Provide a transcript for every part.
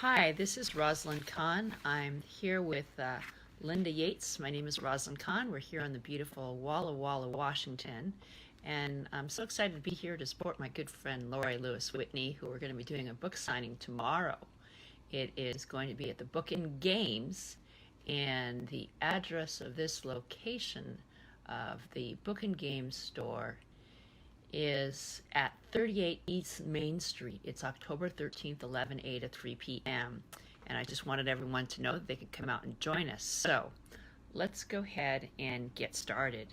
Hi, this is Rosalind Kahn. I'm here with Linda Yates. My name is Rosalind Kahn. We're here on the beautiful Walla Walla, Washington. And I'm so excited to be here to support my good friend Lori Lewis Whitney, who we're going to be doing a book signing tomorrow. It is going to be at the Book and Games, and the address of this location of the Book and Games store is at 38 East Main Street. It's October 13th, 11 a.m. to 3 p.m. And I just wanted everyone to know that they could come out and join us. So let's go ahead and get started.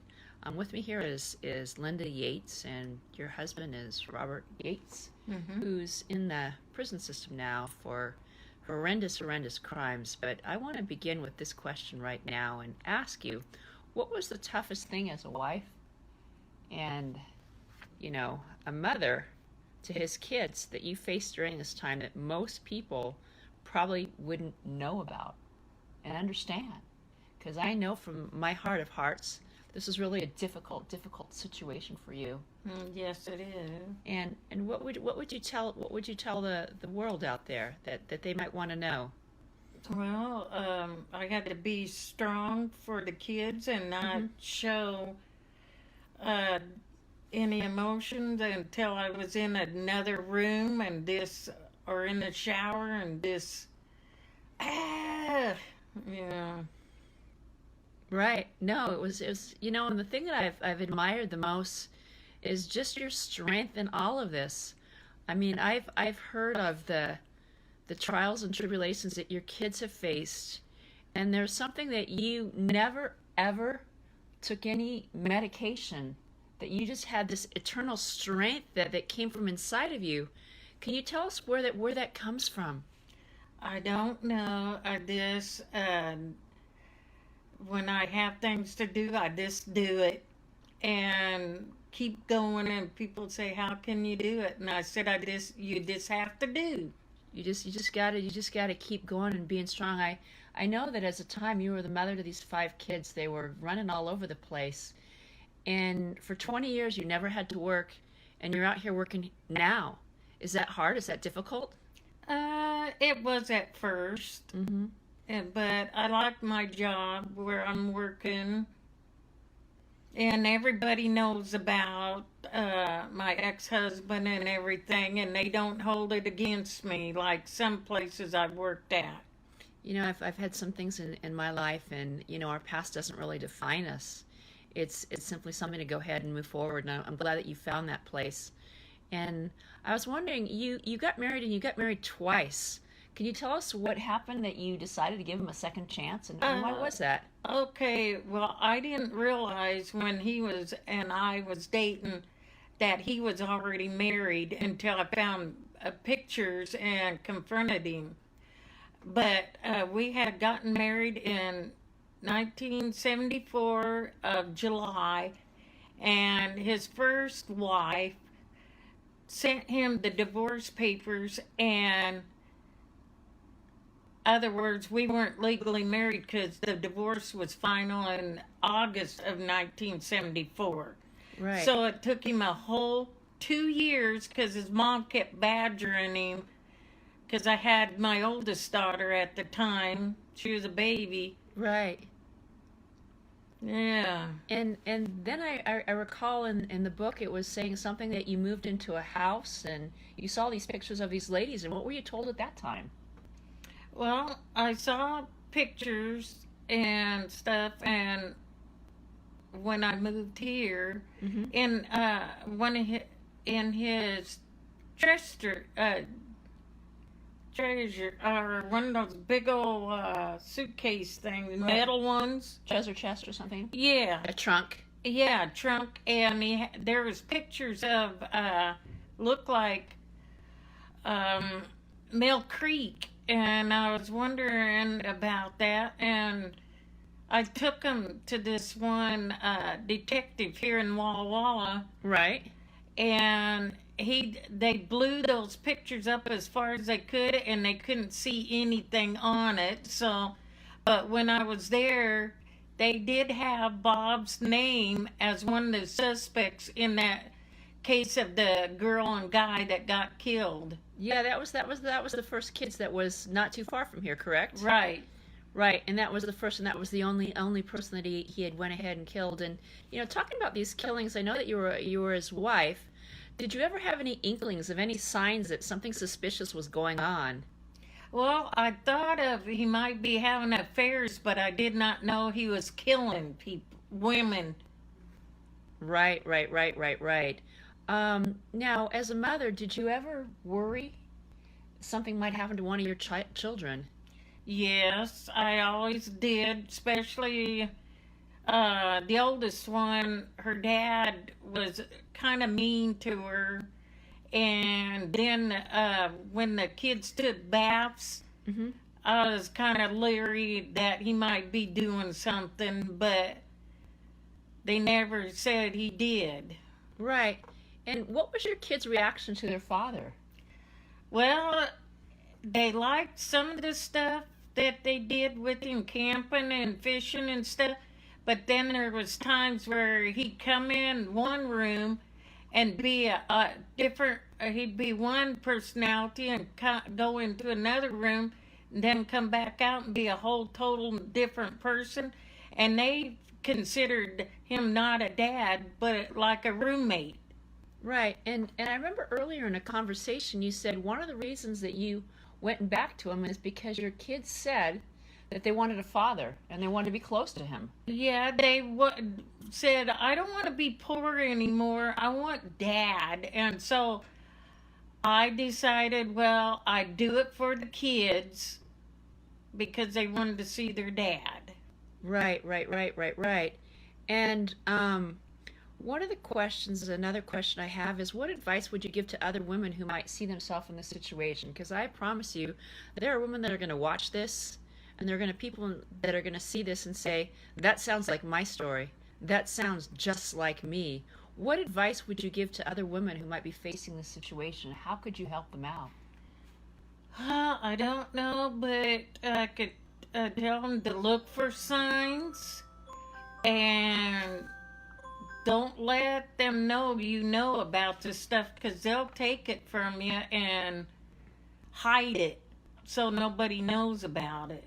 With me here is Linda Yates, and your husband is Robert Yates, who's in the prison system now for horrendous crimes. But I want to begin with this question right now and ask you, what was the toughest thing as a wife and a mother to his kids that you faced during this time that most people probably wouldn't know about and understand? Because I know from my heart of hearts, this is really a difficult situation for you. Yes, it is. And what would you tell the world out there that they might want to know? Well, I had to be strong for the kids and not show any emotions until I was in another room and or in the shower and Right. No, it was, and the thing that I've admired the most is just your strength in all of this. I mean, I've heard of the trials and tribulations that your kids have faced, and there's something that you never ever took any medication, that you just had this eternal strength that came from inside of you. Can you tell us where that comes from? I don't know. When I have things to do, I just do it and keep going. And people say, "How can you do it?" And I said, you just have to do. You just gotta keep going and being strong. I know that as a time you were the mother to these 5 kids. They were running all over the place. And for 20 years, you never had to work, and you're out here working now. Is that hard? Is that difficult? It was at first, but I like my job where I'm working, and everybody knows about my ex-husband and everything, and they don't hold it against me like some places I've worked at. I've had some things in my life, and our past doesn't really define us. It's simply something to go ahead and move forward, and I'm glad that you found that place. And I was wondering, you got married, and you got married twice. Can you tell us what happened that you decided to give him a second chance, and why was that? Okay, well, I didn't realize when he was and I was dating that he was already married until I found pictures and confronted him. But we had gotten married in 1974 of July, and his first wife sent him the divorce papers, and other words, we weren't legally married because the divorce was final in August of 1974. Right. So it took him a whole 2 years because his mom kept badgering him, because I had my oldest daughter at the time. She was a baby. Right. Yeah. And then I recall in the book it was saying something that you moved into a house and you saw these pictures of these ladies, and what were you told at that time? Well, I saw pictures and stuff, and when I moved here, in his treasure, or one of those big old suitcase things, metal ones. Treasure chest or something? Yeah. A trunk? Yeah, trunk. And there was pictures of, looked like Mill Creek. And I was wondering about that. And I took him to this one detective here in Walla Walla. Right. And they blew those pictures up as far as they could, and they couldn't see anything on it. So, but when I was there, they did have Bob's name as one of the suspects in that case of the girl and guy that got killed. Yeah, that was the first kids that was not too far from here, correct? Right. Right, and that was the first, and that was the only person that he had went ahead and killed. And talking about these killings, I know that you were his wife. Did you ever have any inklings of any signs that something suspicious was going on? Well, I thought of he might be having affairs, but I did not know he was killing people, women. Right, right, right, right, right. Now, as a mother, did you ever worry something might happen to one of your children? Yes, I always did, especially the oldest one. Her dad was kind of mean to her. And then when the kids took baths, Mm-hmm. I was kind of leery that he might be doing something, but they never said he did. Right. And what was your kids' reaction to their father? Well, they liked some of the stuff that they did with him, camping and fishing and stuff, but then there was times where he'd come in one room and be a different, he'd be one personality and go into another room and then come back out and be a whole total different person. And they considered him not a dad, but like a roommate. Right. And I remember earlier in a conversation you said one of the reasons that you went back to him is because your kids said that they wanted a father and they wanted to be close to him. Yeah, they said, I don't want to be poor anymore. I want dad. And so I decided, well, I'd do it for the kids because they wanted to see their dad. Right, right, right, right, right. And one of the questions, another question I have is, what advice would you give to other women who might see themselves in this situation? Because I promise you, there are women that are going to watch this, and there are going to people that are going to see this and say, that sounds like my story. That sounds just like me. What advice would you give to other women who might be facing this situation? How could you help them out? I don't know, but I could tell them to look for signs and don't let them know you know about this stuff, because they'll take it from you and hide it so nobody knows about it.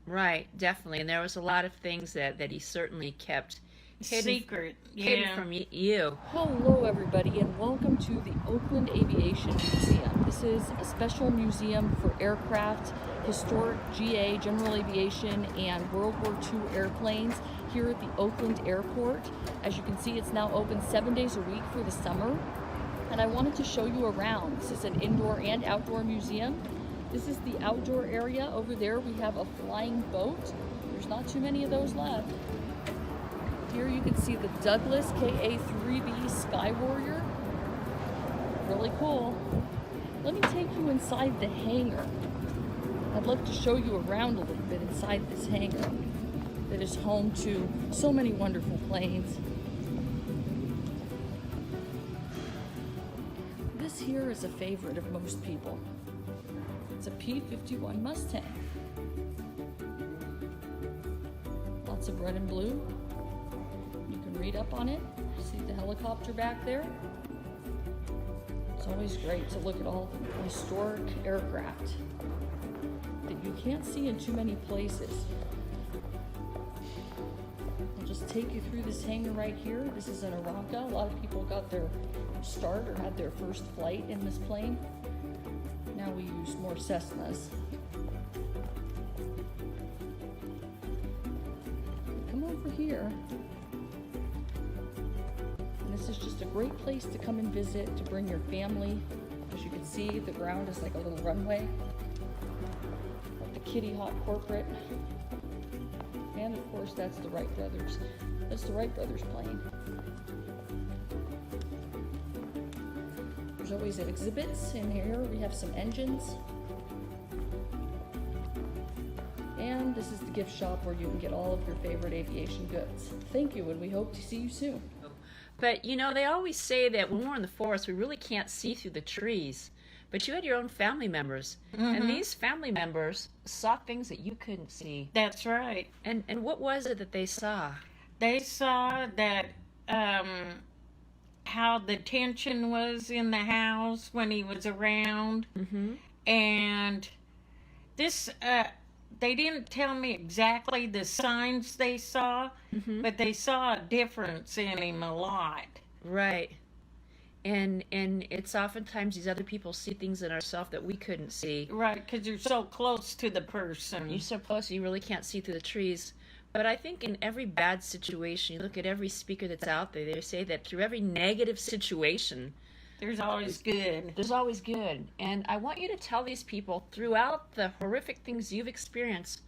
Right, definitely. And there was a lot of things that he certainly kept Secret, hidden yeah. from you. Hello everybody and welcome to the Oakland Aviation Museum. This is a special museum for aircraft, historic GA, general aviation, and World War II airplanes here at the Oakland Airport. As you can see, it's now open 7 days a week for the summer. And I wanted to show you around. This is an indoor and outdoor museum. This is the outdoor area. Over there we have a flying boat. There's not too many of those left. Here you can see the Douglas KA-3B Sky Warrior. Really cool. Let me take you inside the hangar. I'd love to show you around a little bit inside this hangar that is home to so many wonderful planes. This here is a favorite of most people. It's a P51 Mustang. Lots of red and blue. You can read up on it. See the helicopter back there? It's always great to look at all historic aircraft that you can't see in too many places. I'll just take you through this hangar right here. This is an Aranca. A lot of people got their start or had their first flight in this plane. Now we use more Cessnas. Come over here. And this is just a great place to come and visit, to bring your family. As you can see, the ground is like a little runway. Got the Kitty Hawk corporate. And of course, that's the Wright brothers. That's the Wright brothers plane. There's always exhibits in here. We have some engines. And this is the gift shop where you can get all of your favorite aviation goods. Thank you, and we hope to see you soon. But they always say that when we're in the forest, we really can't see through the trees. But you had your own family members, and these family members saw things that you couldn't see. That's right. And what was it that they saw? They saw that how the tension was in the house when he was around. Mm-hmm. And this, they didn't tell me exactly the signs they saw, Mm-hmm. but they saw a difference in him a lot. Right. And it's oftentimes these other people see things in ourselves that we couldn't see. Right, because you're so close to the person. You're so close, you really can't see through the trees. But I think in every bad situation, you look at every speaker that's out there, they say that through every negative situation, There's always good. there's always good. And I want you to tell these people, throughout the horrific things you've experienced,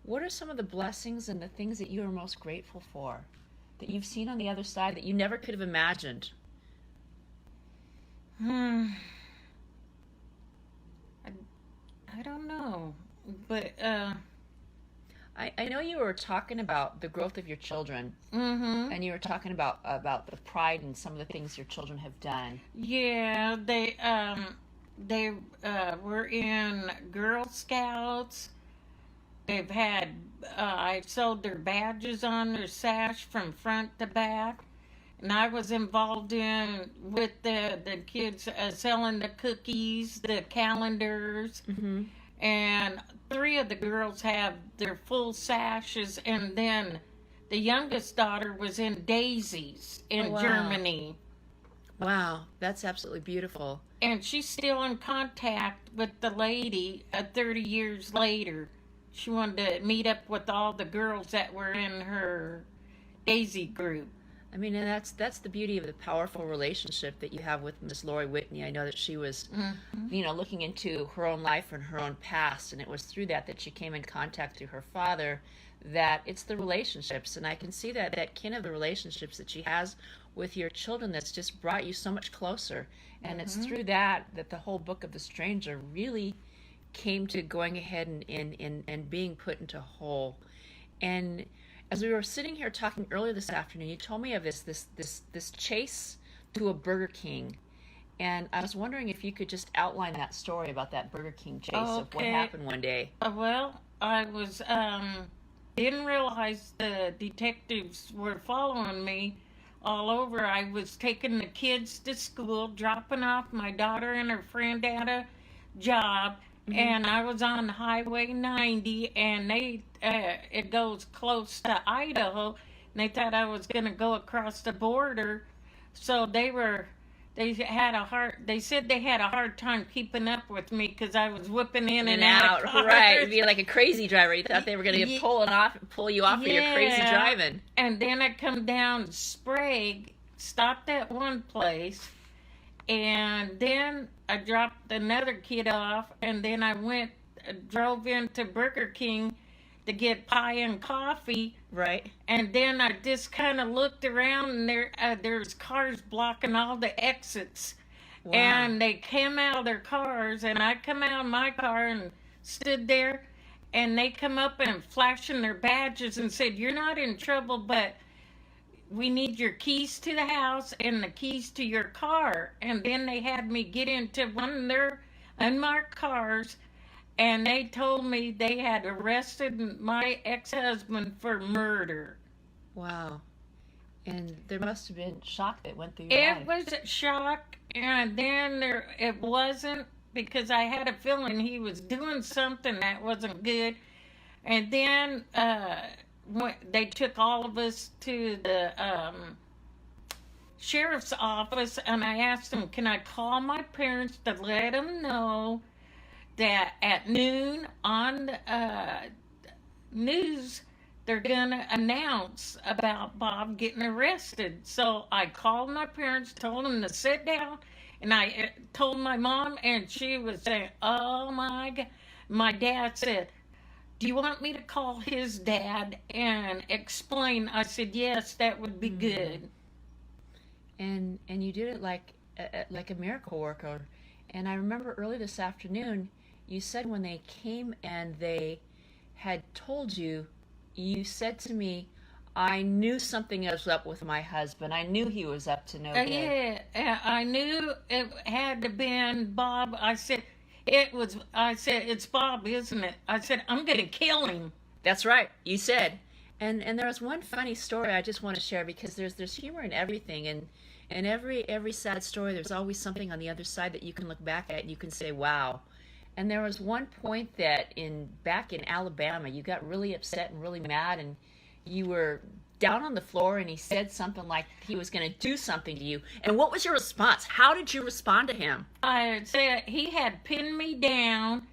what are some of the blessings and the things that you are most grateful for, that you've seen on the other side that you never could have imagined? I don't know. But, I know you were talking about the growth of your children, mm-hmm. and you were talking about the pride and some of the things your children have done. Yeah, they were in Girl Scouts. They've had, I sewed their badges on their sash from front to back. And I was involved with the kids selling the cookies, the calendars. Mm-hmm. And 3 of the girls have their full sashes. And then the youngest daughter was in Daisies in wow. Germany. Wow, that's absolutely beautiful. And she's still in contact with the lady 30 years later. She wanted to meet up with all the girls that were in her Daisy group. I mean, and that's the beauty of the powerful relationship that you have with Miss Lori Whitney. I know that she was, looking into her own life and her own past, and it was through that she came in contact through her father. That it's the relationships, and I can see that kin of the relationships that she has with your children that's just brought you so much closer. And it's through that the whole book of The Stranger really came to going ahead and being put into whole. And as we were sitting here talking earlier this afternoon, you told me of this chase to a Burger King, and I was wondering if you could just outline that story about that Burger King chase of what happened one day. Well, I was didn't realize the detectives were following me all over. I was taking the kids to school, dropping off my daughter and her friend at a job. And I was on Highway 90, and it goes close to Idaho, and they thought I was going to go across the border. So they said they had a hard time keeping up with me because I was whipping in and out of cars. Right, you'd be like a crazy driver. You thought they were going to pull you off for your crazy driving. And then I come down Sprague, stopped at one place, and then I dropped another kid off, and then I drove into Burger King to get pie and coffee. Right. And then I just kind of looked around, and there's cars blocking all the exits. Wow. And they came out of their cars, and I come out of my car and stood there, and they come up and flashing their badges and said, "You're not in trouble, but we need your keys to the house and the keys to your car." And then they had me get into one of their unmarked cars, and they told me they had arrested my ex-husband for murder. Wow. And there must have been shock that went through your life. It was a shock, and then it wasn't, because I had a feeling he was doing something that wasn't good. And then they took all of us to the sheriff's office, and I asked them, can I call my parents to let them know that at noon on news they're going to announce about Bob getting arrested. So I called my parents, told them to sit down, and I told my mom, and she was saying, "Oh my God." My dad said, "Do you want me to call his dad and explain?" I said, "Yes, that would be good." And you did it like a miracle worker. And I remember early this afternoon, you said when they came and they had told you, you said to me, "I knew something was up with my husband. I knew he was up to no good." Yeah, I knew it had to been Bob. I said, "It's Bob, isn't it?" I said, "I'm going to kill him." That's right, you said. And there was one funny story I just want to share, because there's humor in everything, And every sad story, there's always something on the other side that you can look back at and you can say, wow. And there was one point that back in Alabama, you got really upset and really mad, and you were down on the floor, and he said something like he was going to do something to you. And what was your response? How did you respond to him? I said he had pinned me down,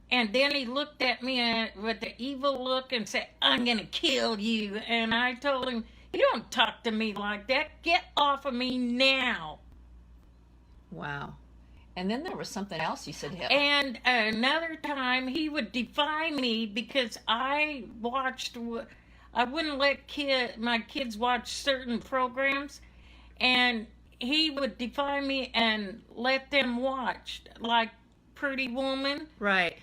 and then he looked at me with the evil look and said, "I'm going to kill you." And I told him, "You don't talk to me like that. Get off of me now." Wow. And then there was something else you said to him. And another time, he would defy me because I wouldn't let my kids watch certain programs, and he would defy me and let them watch, like Pretty Woman. Right.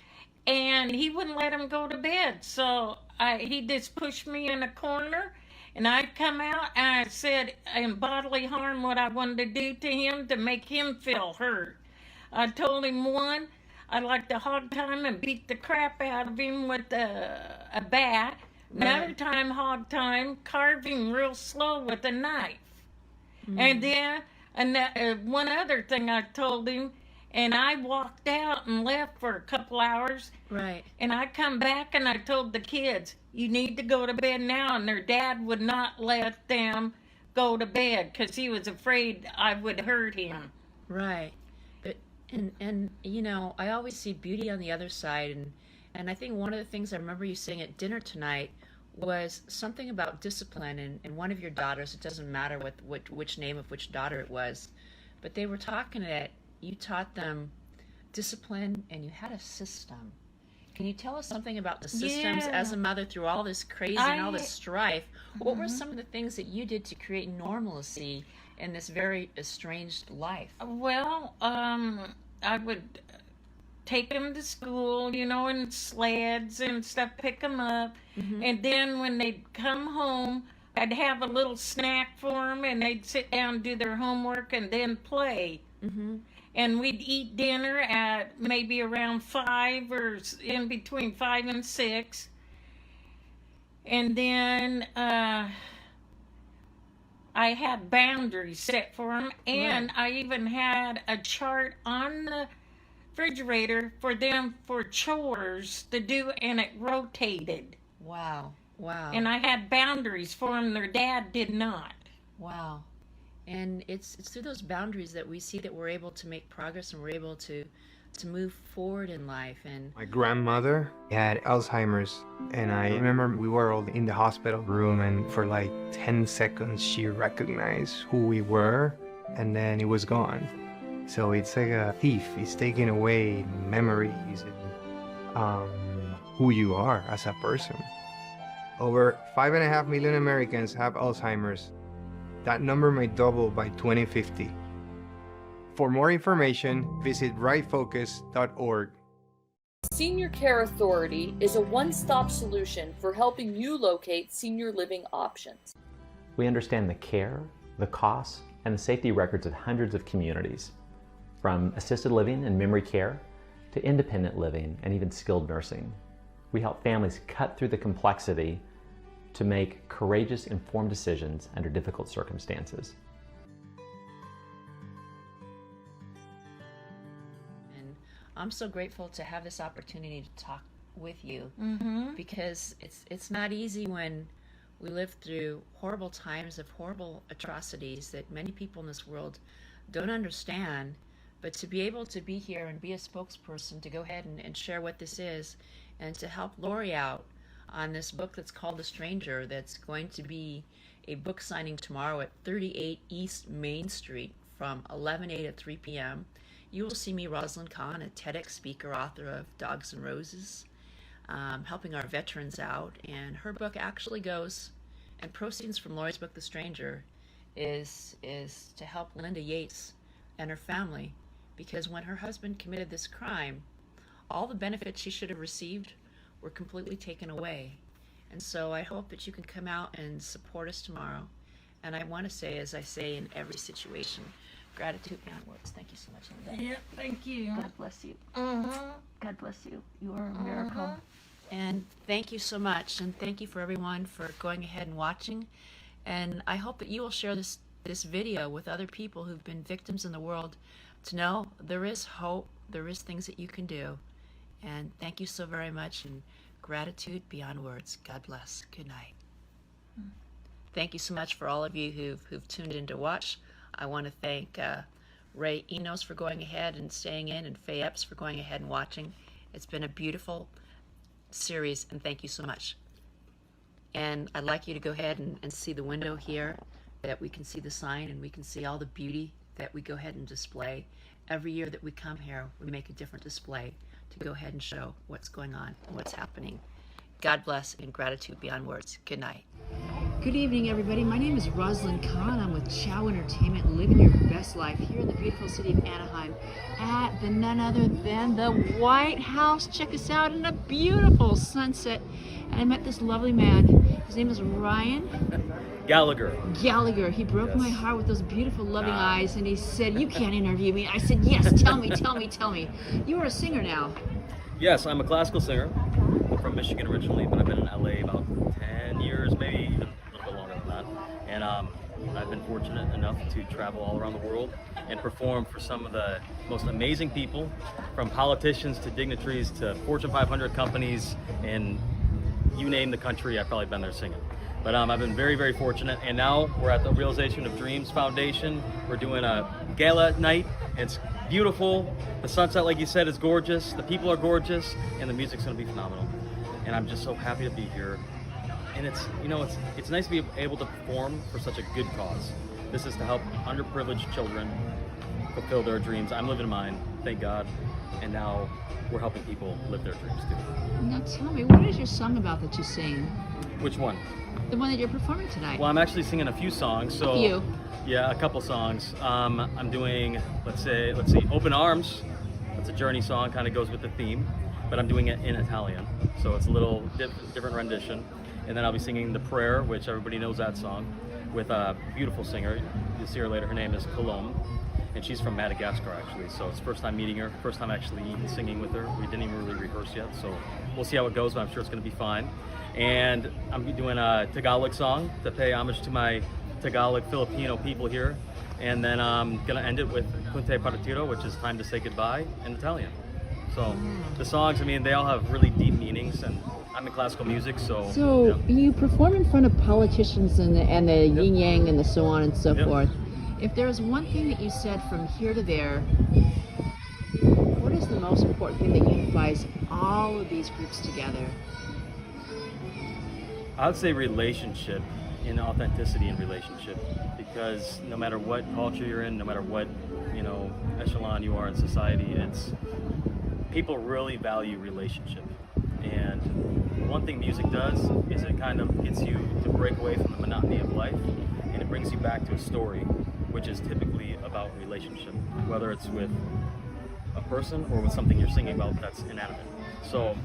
And he wouldn't let them go to bed. So he just pushed me in a corner, and I'd come out and I said in bodily harm what I wanted to do to him to make him feel hurt. I told him one, I'd like to hog time and beat the crap out of him with a bat. Another Right. time, hog time, carving real slow with a knife. And then one other thing I told him, and I walked out and left for a couple hours. Right. And I come back and I told the kids, "You need to go to bed now." And their dad would not let them go to bed because he was afraid I would hurt him. Right. But and you know, I always see beauty on the other side, and I think one of the things I remember you saying at dinner tonight was something about discipline, and one of your daughters, it doesn't matter which name of which daughter it was, but they were talking that you taught them discipline and you had a system. Can you tell us something about the systems Yeah. as a mother through all this crazy and all this strife? What were some of the things that you did to create normalcy in this very estranged life? Well, I would take them to school, in sleds and stuff, pick them up. And then when they'd come home, I'd have a little snack for them, and they'd sit down and do their homework and then play. And we'd eat dinner at maybe around 5 or in between 5 and 6. And then I had boundaries set for them, and Right. I even had a chart on the refrigerator for them for chores to do, and it rotated. Wow. Wow. And I had boundaries for them. Their dad did not. Wow. And it's through those boundaries that we see that we're able to make progress and we're able to move forward in life. And My grandmother had Alzheimer's, and I remember we were all in the hospital room, and for like 10 seconds she recognized who we were, and then it was gone. So it's like a thief. It's taking away memories and who you are as a person. Over 5.5 million Americans have Alzheimer's. That number may double by 2050. For more information, visit rightfocus.org. Senior Care Authority is a one-stop solution for helping you locate senior living options. We understand the care, the costs, and the safety records of hundreds of communities, from assisted living and memory care to independent living and even skilled nursing. We help families cut through the complexity to make courageous, informed decisions under difficult circumstances. and I'm so grateful to have this opportunity to talk with you because it's not easy when we live through horrible times of horrible atrocities that many people in this world don't understand. But to be able to be here and be a spokesperson to go ahead and share what this is, and to help Lori out on this book that's called The Stranger, that's going to be a book signing tomorrow at 38 East Main Street from 11 a.m. to 3 p.m. You will see me, Rosalind Kahn, a TEDx speaker, author of Dogs and Roses, helping our veterans out. And her book actually goes, and proceeds from Lori's book, The Stranger, is to help Linda Yates and her family, because when her husband committed this crime, all the benefits she should have received were completely taken away. And so I hope that you can come out and support us tomorrow. And I want to say, as I say in every situation, gratitude beyond words. Thank you so much, Linda. Yeah, thank you. God bless you. God bless you. You are a miracle. And thank you so much. And thank you for everyone for going ahead and watching. And I hope that you will share this this video with other people who've been victims in the world to know there is hope, there is things that you can do. And thank you so very much, and gratitude beyond words. God bless. Good night. Thank you so much for all of you who've tuned in to watch. I want to thank Ray Enos for going ahead and staying in, and Faye Epps for going ahead and watching. It's been a beautiful series, and thank you so much. And I'd like you to go ahead and see the window here, that we can see the sign and we can see all the beauty that we go ahead and display. Every year that we come here, we make a different display to go ahead and show what's going on and what's happening. God bless, and gratitude beyond words. Good night. Good evening, everybody. My name is Rosalind Kahn. I'm with Chow Entertainment, living your best life here in the beautiful city of Anaheim at the none other than the White House. Check us out in a beautiful sunset. And I met this lovely man. His name is Ryan Gallagher. Gallagher. He broke my heart with those beautiful, loving eyes, and he said, "You can't interview me." I said, "Yes, tell me, tell me, tell me." You are a singer now. Yes, I'm a classical singer. I'm from Michigan originally, but I've been in LA about 10 years, maybe even a little bit longer than that. And I've been fortunate enough to travel all around the world and perform for some of the most amazing people, from politicians to dignitaries to Fortune 500 companies, and you name the country, I've probably been there singing. But I've been very, very fortunate, and now we're at the Realization of Dreams Foundation. We're doing a gala night. It's beautiful. The sunset, like you said, is gorgeous. The people are gorgeous, and the music's gonna be phenomenal. And I'm just so happy to be here. And it's, you know, it's nice to be able to perform for such a good cause. This is to help underprivileged children fulfill their dreams. I'm living mine, thank God. And now we're helping people live their dreams too. Now tell me, what is your song about that you sing? Which one? The one that you're performing tonight. Well, I'm actually singing a few songs. So, a few. Yeah, a couple songs. I'm doing, let's see, Open Arms. That's a Journey song, kind of goes with the theme, but I'm doing it in Italian, so it's a little different rendition. And then I'll be singing The Prayer, which everybody knows that song, with a beautiful singer. You'll see her later. Her name is Colombe, and she's from Madagascar, actually. So it's first time meeting her, first time actually singing with her. We didn't even really rehearse yet, so we'll see how it goes, but I'm sure it's going to be fine. And I'm doing a Tagalog song to pay homage to my Tagalog Filipino people here. And then I'm going to end it with Punte Partito, which is time to say goodbye in Italian. So the songs, I mean, they all have really deep meanings, and I'm in classical music, so... So you perform in front of politicians and the yin yang and the so on and so forth. If there's one thing that you said from here to there, what is the most important thing that unifies all of these groups together? I would say relationship, and authenticity in relationship, because no matter what culture you're in, no matter what, you know, echelon you are in society, it's people really value relationship. And one thing music does is it kind of gets you to break away from the monotony of life, and it brings you back to a story, which is typically about relationship, whether it's with a person or with something you're singing about that's inanimate. So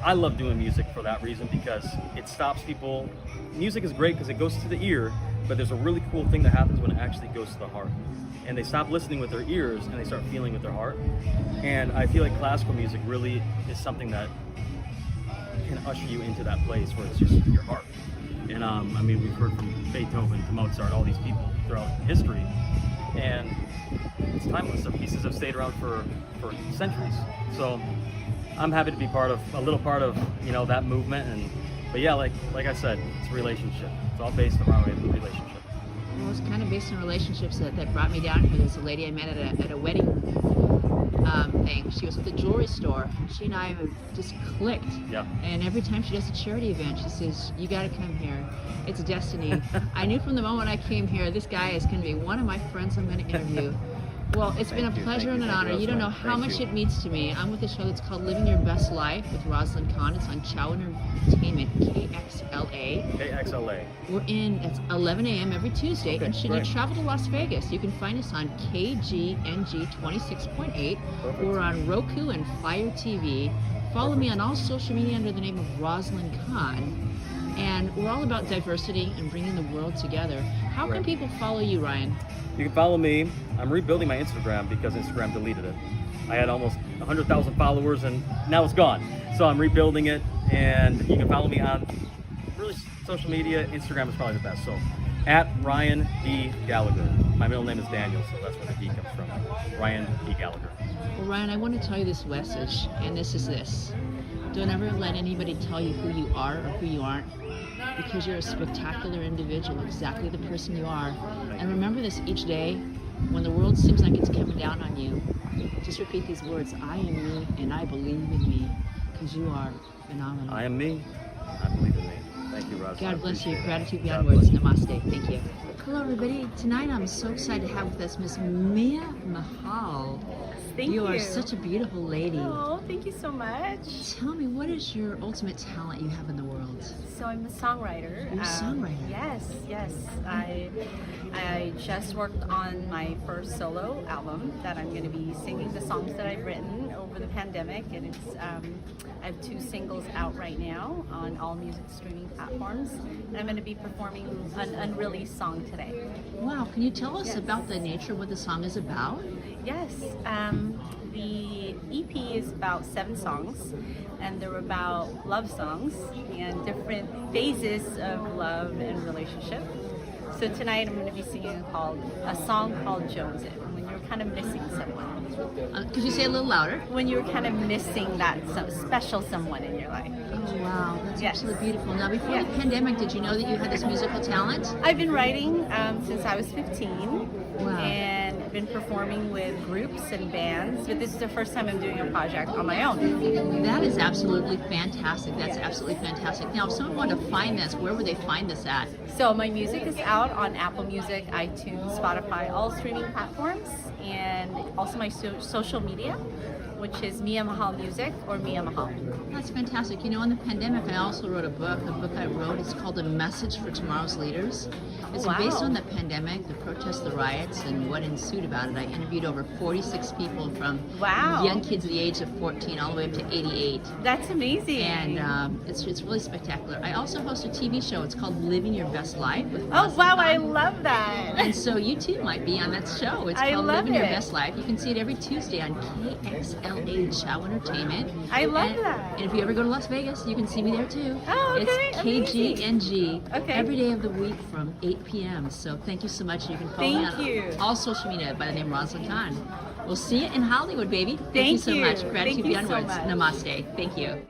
I love doing music for that reason, because it stops people. Music is great because it goes to the ear, but there's a really cool thing that happens when it actually goes to the heart. And they stop listening with their ears and they start feeling with their heart. And I feel like classical music really is something that can usher you into that place where it's just your heart. And I mean, we've heard from Beethoven to Mozart, all these people throughout history, and it's timeless. Their pieces have stayed around for centuries. So I'm happy to be a little part of, you know, that movement. But yeah, like I said, it's a relationship. It's all based around a relationship. Well, it's kind of based on relationships that brought me down here. There's a lady I met at a wedding thing. She was at the jewelry store. She and I have just clicked. Yeah. And every time she does a charity event, she says, "You got to come here. It's destiny." I knew from the moment I came here, this guy is going to be one of my friends I'm going to interview. Well, it's been a pleasure and an honor. You don't know how much it means to me. I'm with a show that's called Living Your Best Life with Rosalind Kahn. It's on Chow Entertainment, KXLA. KXLA. It's 11 a.m. every Tuesday. Okay, and should great. you travel to Las Vegas, you can find us on KGNG 26.8. We're on Roku and Fire TV. Follow me on all social media under the name of Rosalind Kahn. And we're all about diversity and bringing the world together. How can people follow you, Ryan? You can follow me. I'm rebuilding my Instagram because Instagram deleted it. I had almost 100,000 followers and now it's gone. So I'm rebuilding it, and you can follow me on really social media. Instagram is probably the best. So At Ryan D. Gallagher. My middle name is Daniel, so that's where the D comes from. Ryan D. Gallagher. Well, Ryan, I want to tell you this message, and this is this. Don't ever let anybody tell you who you are or who you aren't, because you're a spectacular individual, exactly the person you are. And remember this each day, when the world seems like it's coming down on you, just repeat these words: I am me, and I believe in me, because you are phenomenal. I am me. I believe in me. Thank you, Roz. God bless you. Gratitude God beyond bless words. you. Namaste. Thank you. Hello, everybody. Tonight I'm so excited to have with us Miss Mia Mahal. Thank you. You are such a beautiful lady. Oh, thank you so much. Tell me, what is your ultimate talent you have in the world? So I'm a songwriter. You're a songwriter? Yes. I just worked on my first solo album that I'm going to be singing the songs that I've written over the pandemic, and it's I have 2 singles out right now on all music streaming platforms, and I'm going to be performing an unreleased song today. Wow, can you tell us Yes. about the nature of what the song is about? Yes, the EP is about 7 songs, and they're about love songs and different phases of love and relationship. So tonight I'm going to be singing a song called Jonesin', when you're kind of missing someone. Could you say it a little louder? When you're kind of missing that special someone in your life. Oh, wow, that's Yes. absolutely beautiful. Now, before Yeah. the pandemic, did you know that you had this musical talent? I've been writing since I was 15. Wow. And been performing with groups and bands, but this is the first time I'm doing a project on my own. That is absolutely fantastic. That's Yes. absolutely fantastic. Now, if someone wanted to find this, where would they find this at? So my music is out on Apple Music, iTunes, Spotify, all streaming platforms, and also my social media, which is Mia Mahal Music or Mia Mahal. That's fantastic. You know, in the pandemic, I also wrote a book. The book I wrote is called A Message for Tomorrow's Leaders. It's Wow. based on the pandemic, the protests, the riots, and what ensued about it. I interviewed over 46 people from Wow. young kids the age of 14 all the way up to 88. That's amazing. And it's really spectacular. I also host a TV show. It's called Living Your Best Life with oh Roz wow, and I Con. love that. And so you too might be on that show. It's I called love Living Your it. Best Life. You can see it every Tuesday on KXLA Chow Entertainment. I love and, that. And if you ever go to Las Vegas, you can see me there too. Oh, okay, It's amazing. KGNG Okay. every day of the week from 8 p.m. So thank you so much. You can follow me Thank on you. all social media by the name Rosalind Khan. We'll see you in Hollywood, baby. Thank you Thank so you. much. Thank Gratitude you beyond so words. much. Namaste. Thank you.